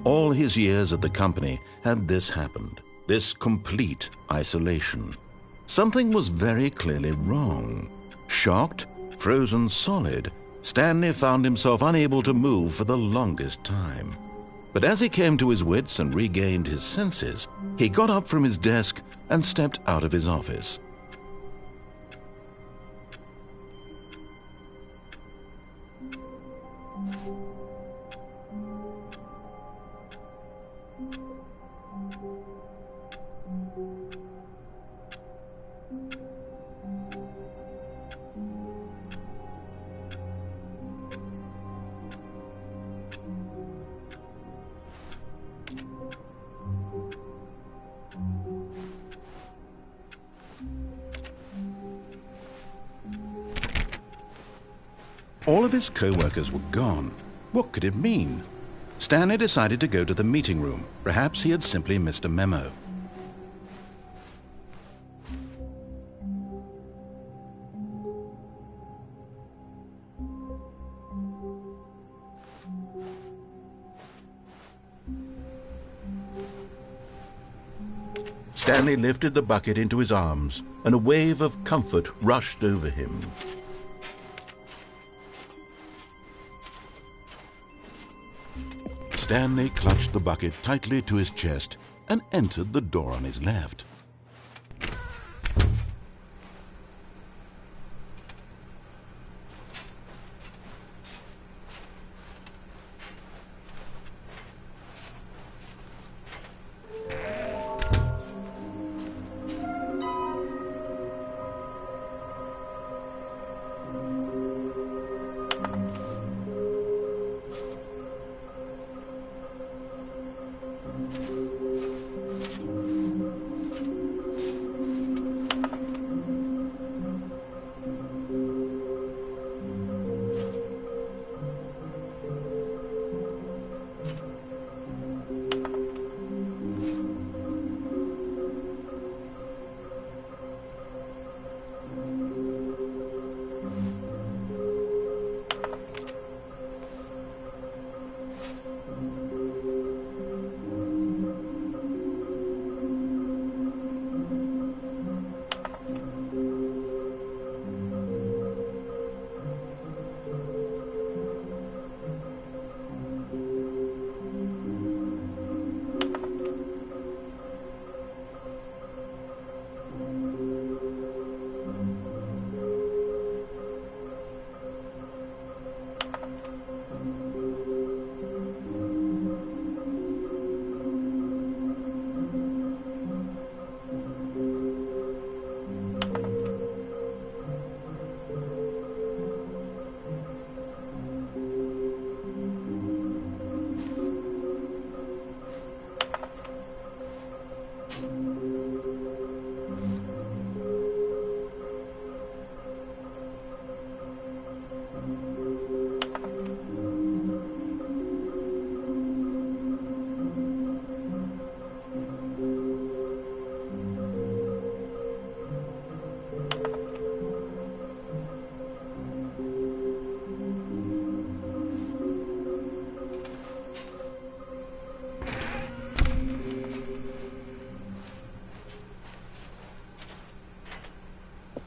All his years at the company had this happened, this complete isolation. Something was very clearly wrong. Shocked, frozen solid, Stanley found himself unable to move for the longest time. But as he came to his wits and regained his senses, he got up from his desk and stepped out of his office. All of his co-workers were gone. What could it mean? Stanley decided to go to the meeting room. Perhaps he had simply missed a memo. Stanley lifted the bucket into his arms, and a wave of comfort rushed over him. Stanley clutched the bucket tightly to his chest and entered the door on his left.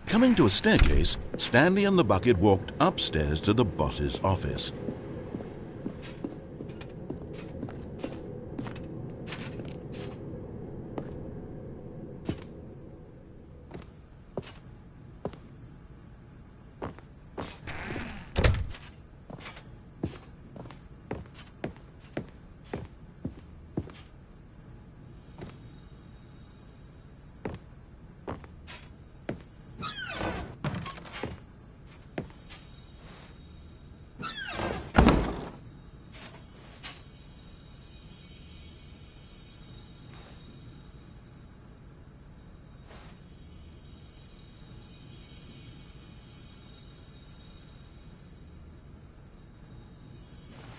Coming to a staircase, Stanley and the bucket walked upstairs to the boss's office.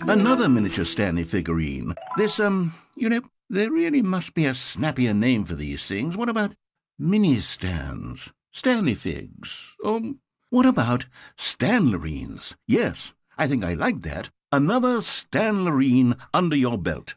Another miniature Stanley figurine. This, there really must be a snappier name for these things. What about mini-stands? Stanley figs? What about Stanlerines? Yes, I think I like that. Another Stanlerine under your belt.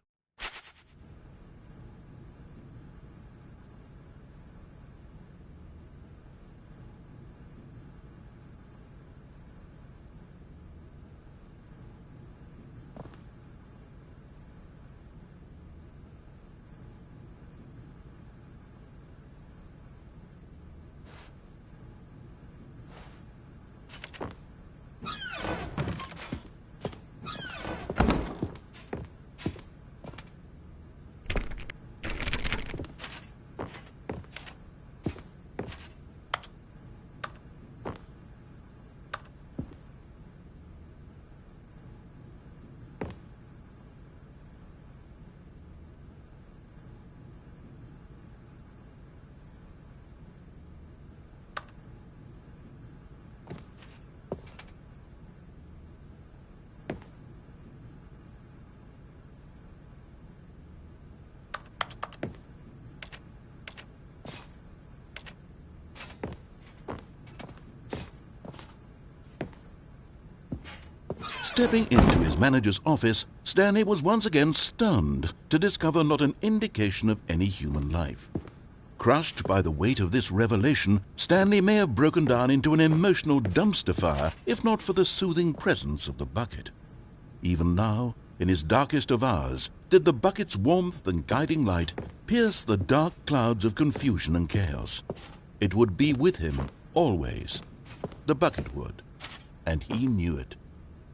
Stepping into his manager's office, Stanley was once again stunned to discover not an indication of any human life. Crushed by the weight of this revelation, Stanley may have broken down into an emotional dumpster fire if not for the soothing presence of the bucket. Even now, in his darkest of hours, did the bucket's warmth and guiding light pierce the dark clouds of confusion and chaos. It would be with him always. The bucket would, and he knew it.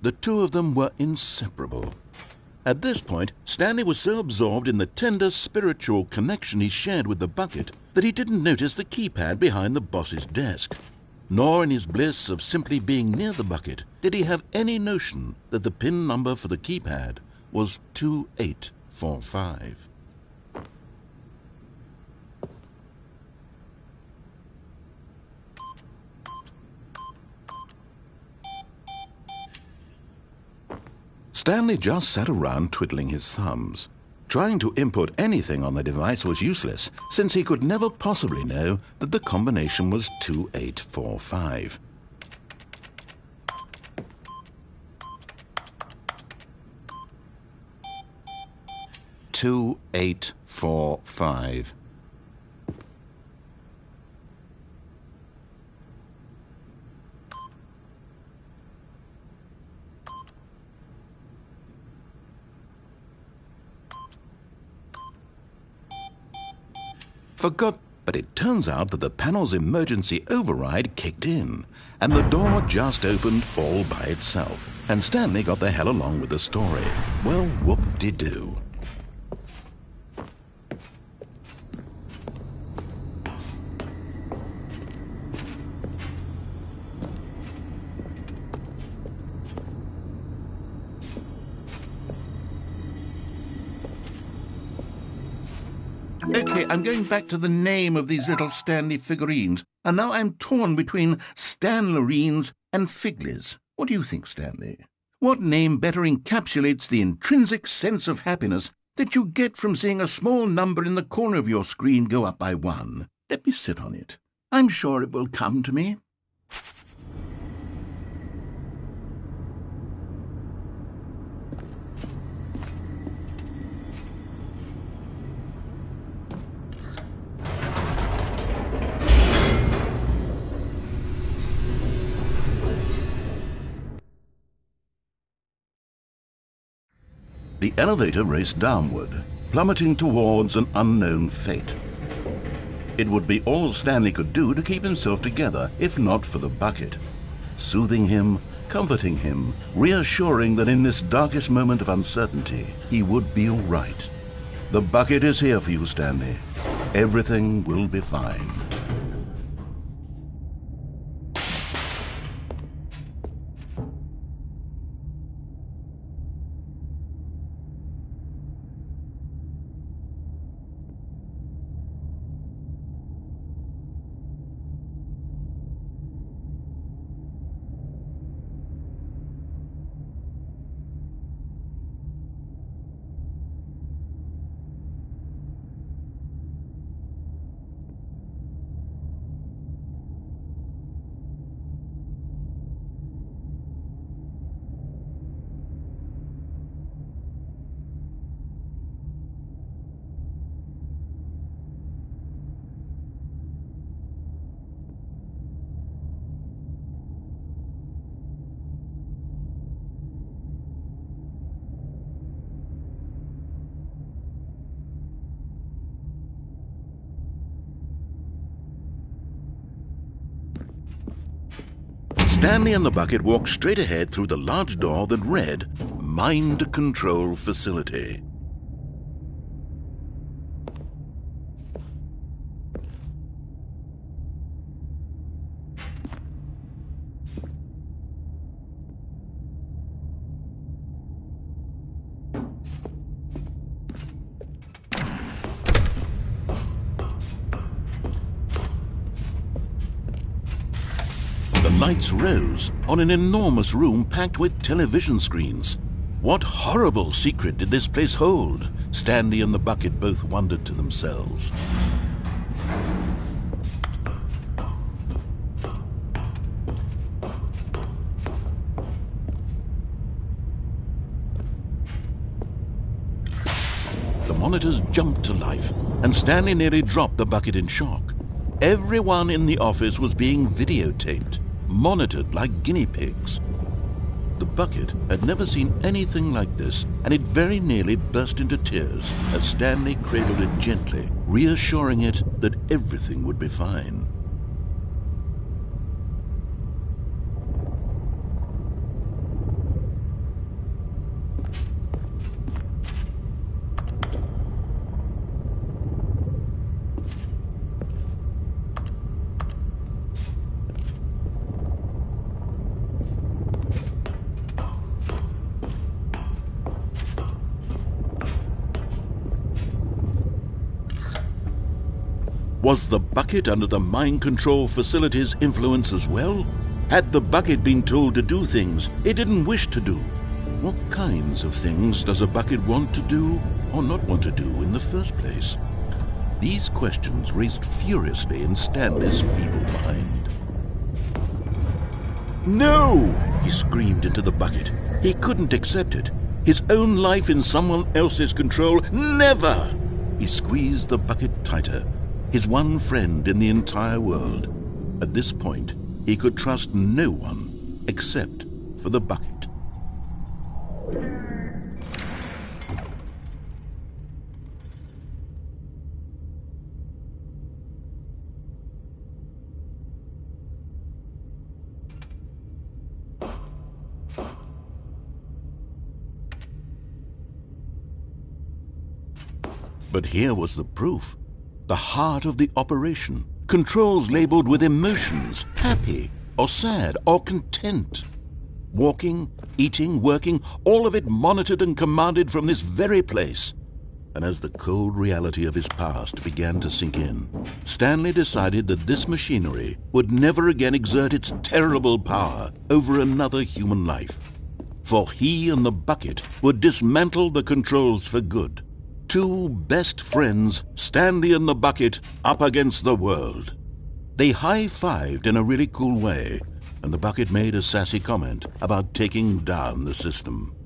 The two of them were inseparable. At this point, Stanley was so absorbed in the tender spiritual connection he shared with the bucket that he didn't notice the keypad behind the boss's desk. Nor in his bliss of simply being near the bucket did he have any notion that the PIN number for the keypad was 2845. Stanley just sat around twiddling his thumbs. Trying to input anything on the device was useless, since he could never possibly know that the combination was 2845. "2845. Forgot, but it turns out that the panel's emergency override kicked in, and the door just opened all by itself, and Stanley got the hell along with the story. Well, whoop-de-doo. Okay, I'm going back to the name of these little Stanley figurines, and now I'm torn between Stanlerines and Figlies. What do you think, Stanley? What name better encapsulates the intrinsic sense of happiness that you get from seeing a small number in the corner of your screen go up by 1? Let me sit on it. I'm sure it will come to me. The elevator raced downward, plummeting towards an unknown fate. It would be all Stanley could do to keep himself together, if not for the bucket. Soothing him, comforting him, reassuring that in this darkest moment of uncertainty, he would be all right. The bucket is here for you, Stanley. Everything will be fine. Stanley and the bucket walked straight ahead through the large door that read, Mind Control Facility. The lights rose on an enormous room packed with television screens. What horrible secret did this place hold? Stanley and the bucket both wondered to themselves. The monitors jumped to life, and Stanley nearly dropped the bucket in shock. Everyone in the office was being videotaped, monitored like guinea pigs. The bucket had never seen anything like this, and it very nearly burst into tears as Stanley cradled it gently, reassuring it that everything would be fine. Was the bucket under the mind control facility's influence as well? Had the bucket been told to do things it didn't wish to do? What kinds of things does a bucket want to do or not want to do in the first place? These questions raced furiously in Stanley's feeble mind. No! He screamed into the bucket. He couldn't accept it. His own life in someone else's control, never! He squeezed the bucket tighter. His one friend in the entire world. At this point, he could trust no one except for the bucket. But here was the proof. The heart of the operation. Controls labeled with emotions, happy or sad or content. Walking, eating, working, all of it monitored and commanded from this very place. And as the cold reality of his past began to sink in, Stanley decided that this machinery would never again exert its terrible power over another human life. For he and the bucket would dismantle the controls for good. Two best friends, Stanley and the bucket, up against the world. They high-fived in a really cool way, and the bucket made a sassy comment about taking down the system.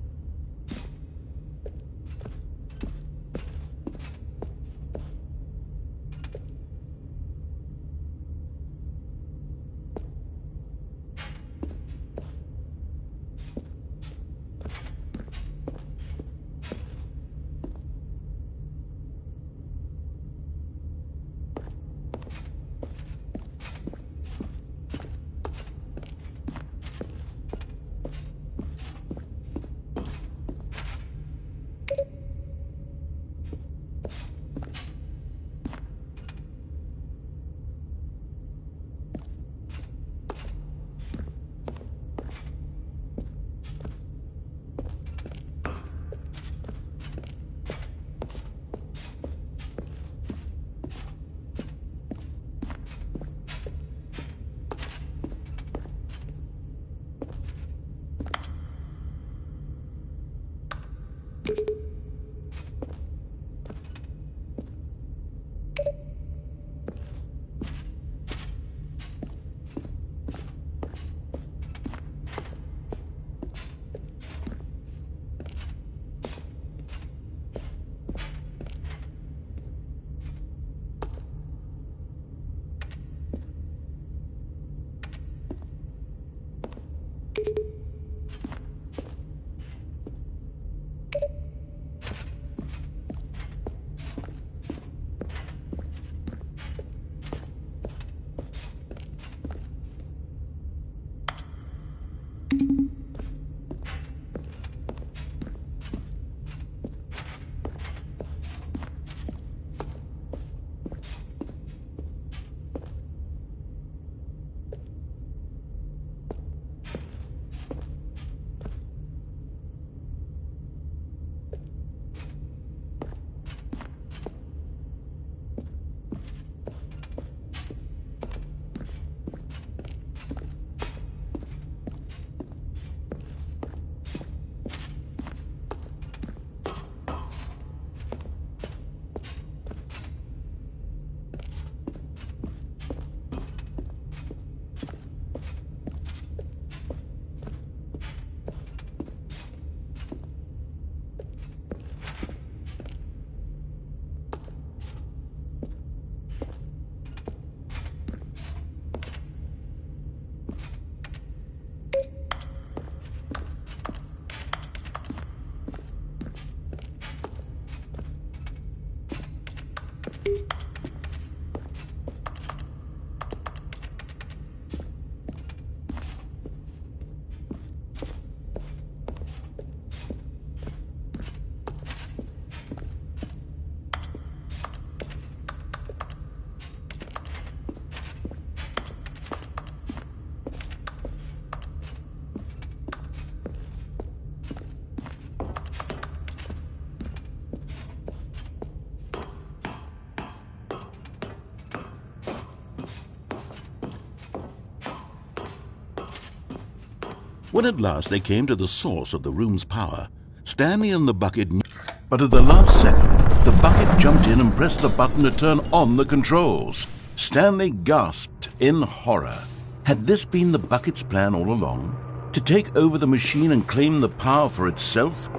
When at last they came to the source of the room's power, Stanley and the bucket knew. But at the last second, the bucket jumped in and pressed the button to turn on the controls. Stanley gasped in horror. Had this been the bucket's plan all along? To take over the machine and claim the power for itself?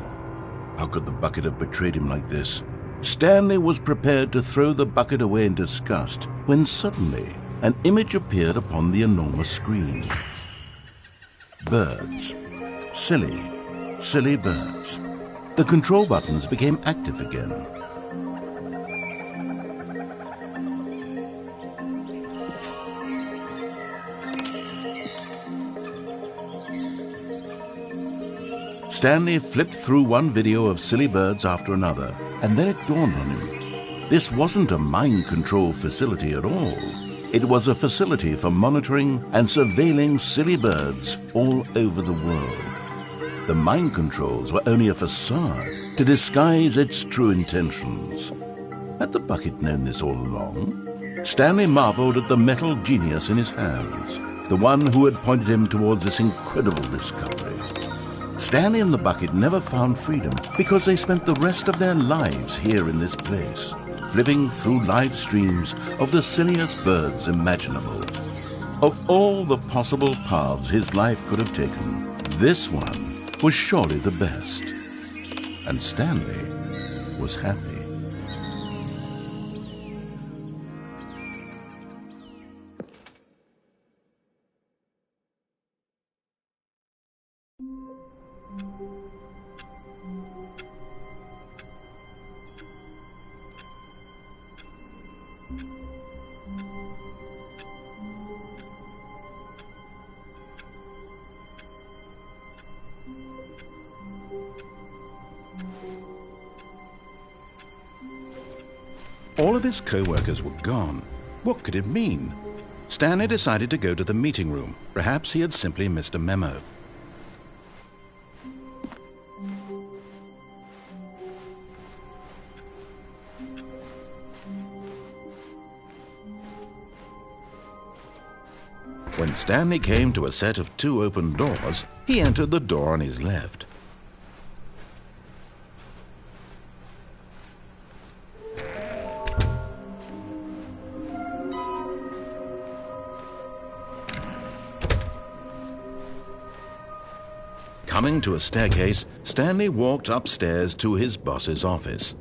How could the bucket have betrayed him like this? Stanley was prepared to throw the bucket away in disgust when suddenly an image appeared upon the enormous screen. Birds. Silly, silly birds. The control buttons became active again. Stanley flipped through one video of silly birds after another, and then it dawned on him. This wasn't a mind control facility at all. It was a facility for monitoring and surveilling silly birds all over the world. The mind controls were only a facade to disguise its true intentions. Had the bucket known this all along? Stanley marveled at the metal genius in his hands, the one who had pointed him towards this incredible discovery. Stanley and the bucket never found freedom because they spent the rest of their lives here in this place, flipping through live streams of the silliest birds imaginable. Of all the possible paths his life could have taken, this one was surely the best. And Stanley was happy. All of his co-workers were gone. What could it mean? Stanley decided to go to the meeting room. Perhaps he had simply missed a memo. When Stanley came to a set of 2 open doors, he entered the door on his left. Coming to a staircase, Stanley walked upstairs to his boss's office.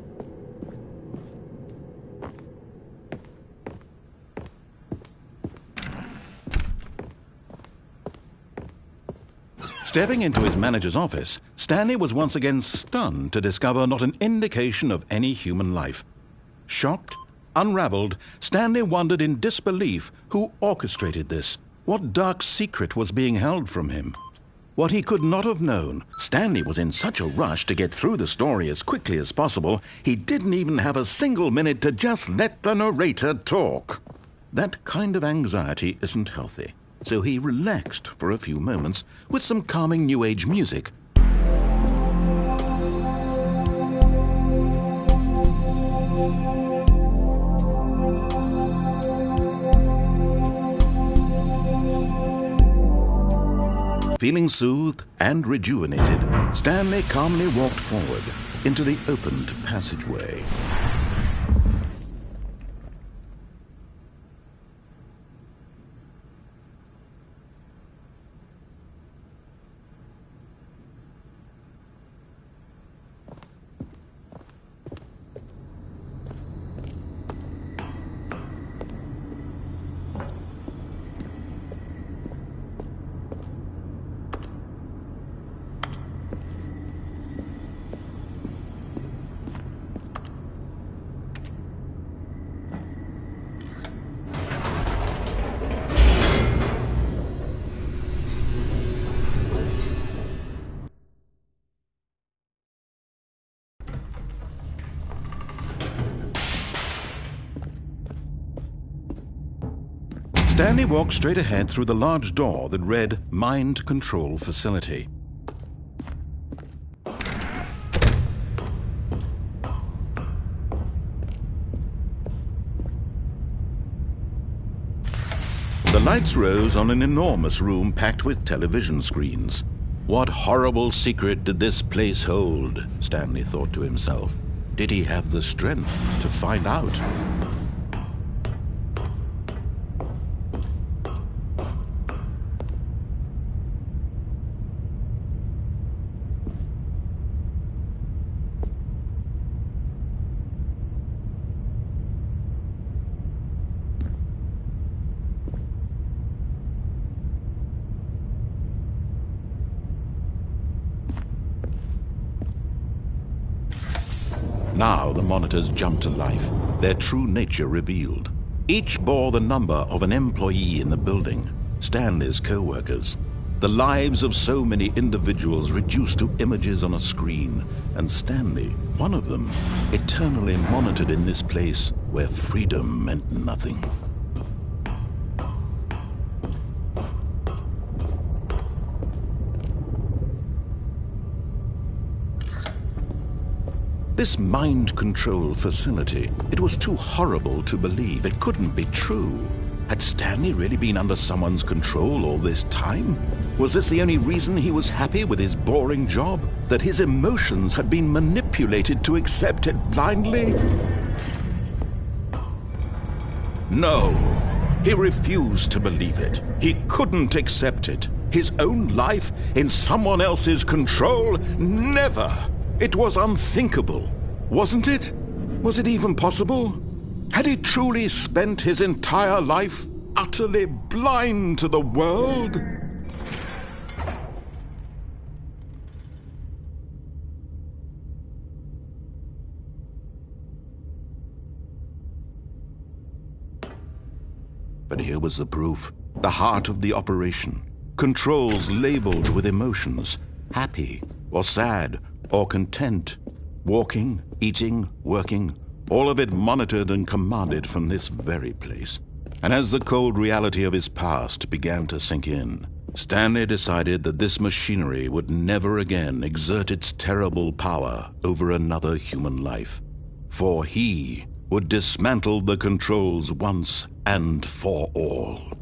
Stepping into his manager's office, Stanley was once again stunned to discover not an indication of any human life. Shocked, unraveled, Stanley wondered in disbelief who orchestrated this. What dark secret was being held from him? What he could not have known, Stanley was in such a rush to get through the story as quickly as possible, he didn't even have a single minute to just let the narrator talk. That kind of anxiety isn't healthy, so he relaxed for a few moments with some calming New Age music. Feeling soothed and rejuvenated, Stanley calmly walked forward into the opened passageway. Stanley walked straight ahead through the large door that read Mind Control Facility. The lights rose on an enormous room packed with television screens. What horrible secret did this place hold? Stanley thought to himself. Did he have the strength to find out? Now the monitors jumped to life, their true nature revealed. Each bore the number of an employee in the building, Stanley's co-workers. The lives of so many individuals reduced to images on a screen, and Stanley, one of them, eternally monitored in this place where freedom meant nothing. This mind control facility, it was too horrible to believe. It couldn't be true. Had Stanley really been under someone's control all this time? Was this the only reason he was happy with his boring job? That his emotions had been manipulated to accept it blindly? No, he refused to believe it. He couldn't accept it. His own life in someone else's control? Never! It was unthinkable, wasn't it? Was it even possible? Had he truly spent his entire life utterly blind to the world? But here was the proof, the heart of the operation. Controls labeled with emotions, happy or sad or content, walking, eating, working, all of it monitored and commanded from this very place. And as the cold reality of his past began to sink in, Stanley decided that this machinery would never again exert its terrible power over another human life, for he would dismantle the controls once and for all.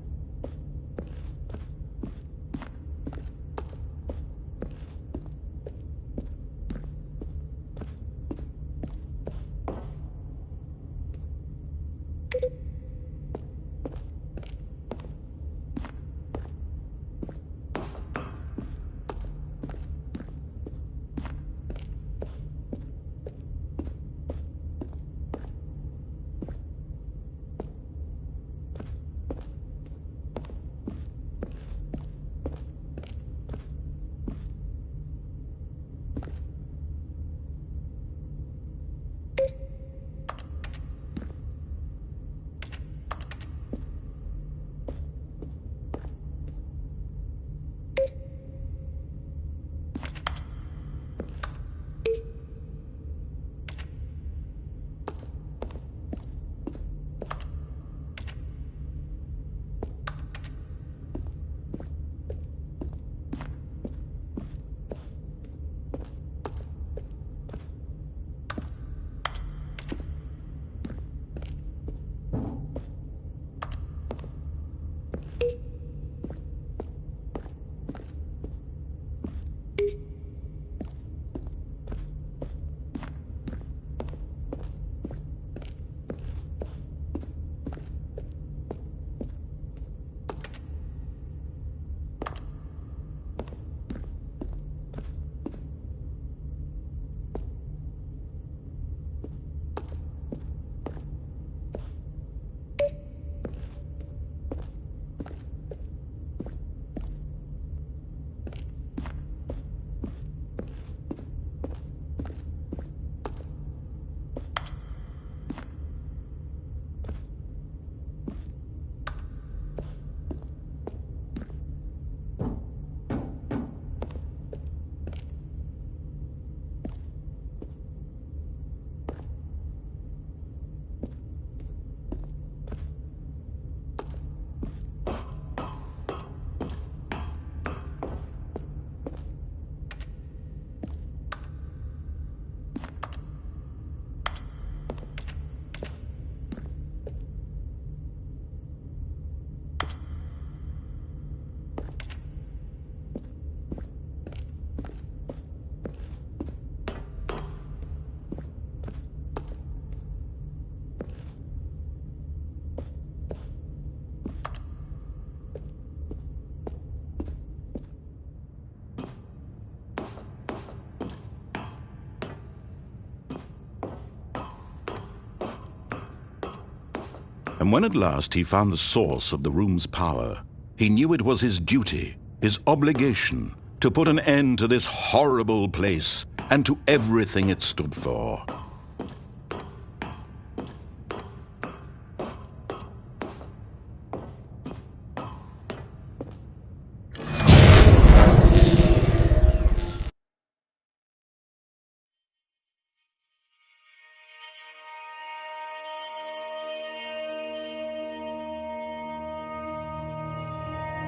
And when at last he found the source of the room's power, he knew it was his duty, his obligation, to put an end to this horrible place and to everything it stood for.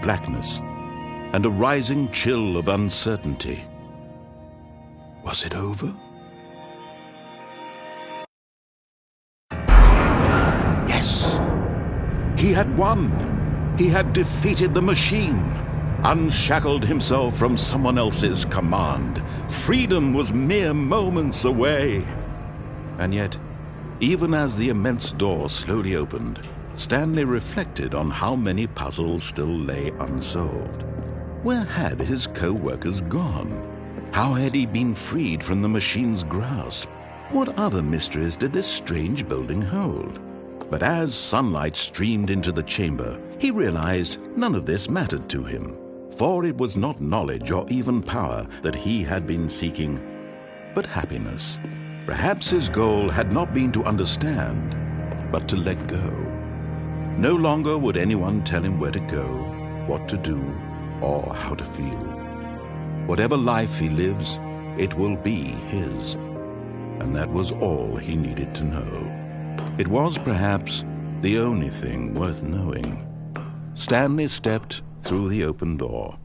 Blackness and a rising chill of uncertainty. Was it over? Yes! He had won! He had defeated the machine, unshackled himself from someone else's command. Freedom was mere moments away. And yet, even as the immense door slowly opened, Stanley reflected on how many puzzles still lay unsolved. Where had his co-workers gone? How had he been freed from the machine's grasp? What other mysteries did this strange building hold? But as sunlight streamed into the chamber, he realized none of this mattered to him, for it was not knowledge or even power that he had been seeking, but happiness. Perhaps his goal had not been to understand, but to let go. No longer would anyone tell him where to go, what to do, or how to feel. Whatever life he lives, it will be his. And that was all he needed to know. It was perhaps the only thing worth knowing. Stanley stepped through the open door.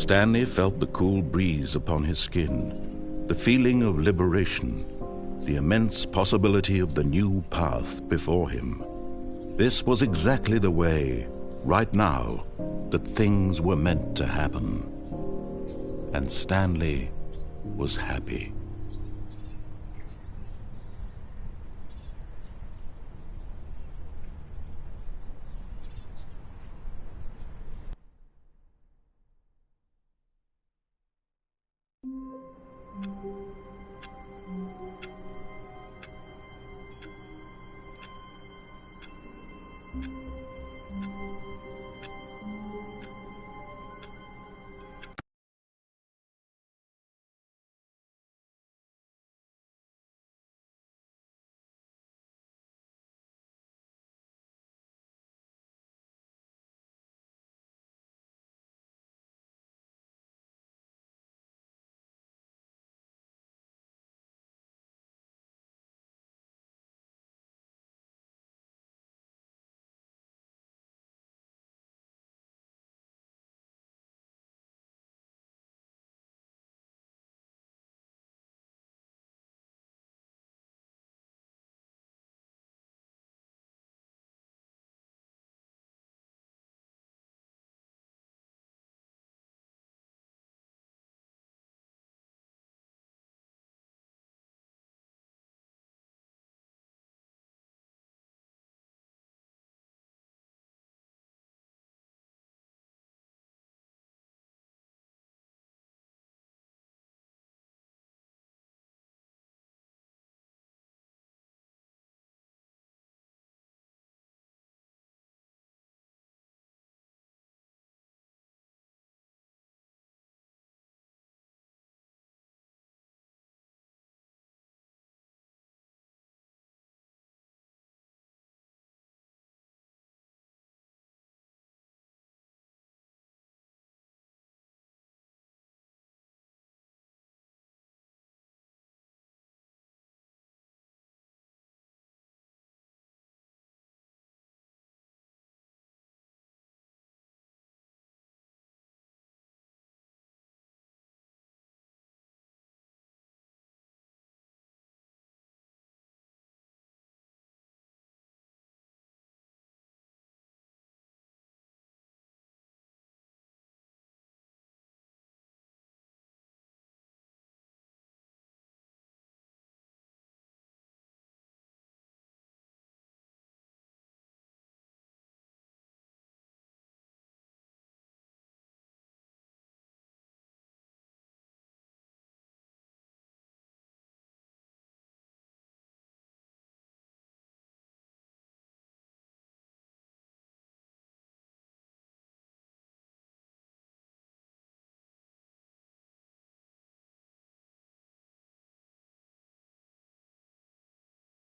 Stanley felt the cool breeze upon his skin, the feeling of liberation, the immense possibility of the new path before him. This was exactly the way, right now, that things were meant to happen. And Stanley was happy.